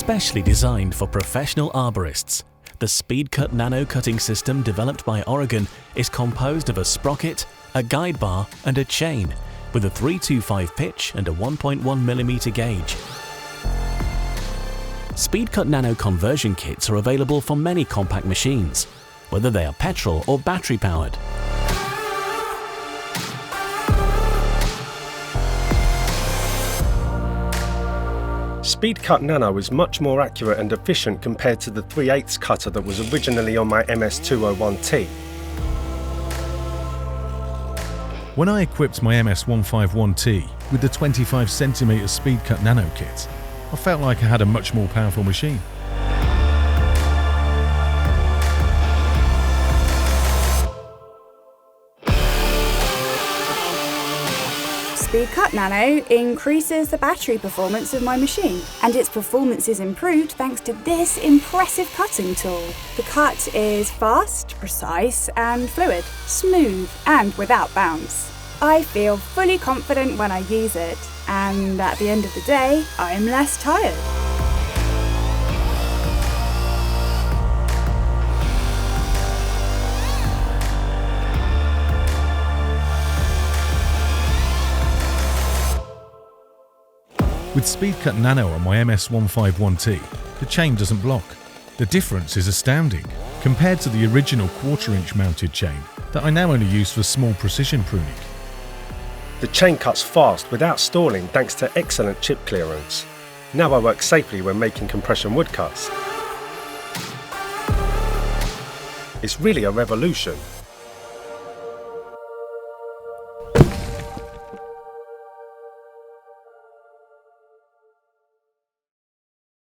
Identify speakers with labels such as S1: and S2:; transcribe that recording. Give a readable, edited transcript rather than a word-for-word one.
S1: Specially designed for professional arborists, the SpeedCut Nano cutting system developed by Oregon is composed of a sprocket, a guide bar and a chain with a 325 pitch and a 1.1mm gauge. SpeedCut Nano conversion kits are available for many compact machines, whether they are petrol or battery powered.
S2: SpeedCut Nano is much more accurate and efficient compared to the 3/8 cutter that was originally on my MS201T.
S3: When I equipped my MS151T with the 25cm SpeedCut Nano kit, I felt like I had a much more powerful machine.
S4: SpeedCut Nano increases the battery performance of my machine, and its performance is improved thanks to this impressive cutting tool. The cut is fast, precise and fluid, smooth and without bounce. I feel fully confident when I use it, and at the end of the day, I'm less tired.
S3: With SpeedCut Nano on my MS151T, the chain doesn't block. The difference is astounding compared to the original 1/4 inch mounted chain that I now only use for small precision pruning.
S2: The chain cuts fast without stalling thanks to excellent chip clearance. Now I work safely when making compression wood cuts. It's really a revolution.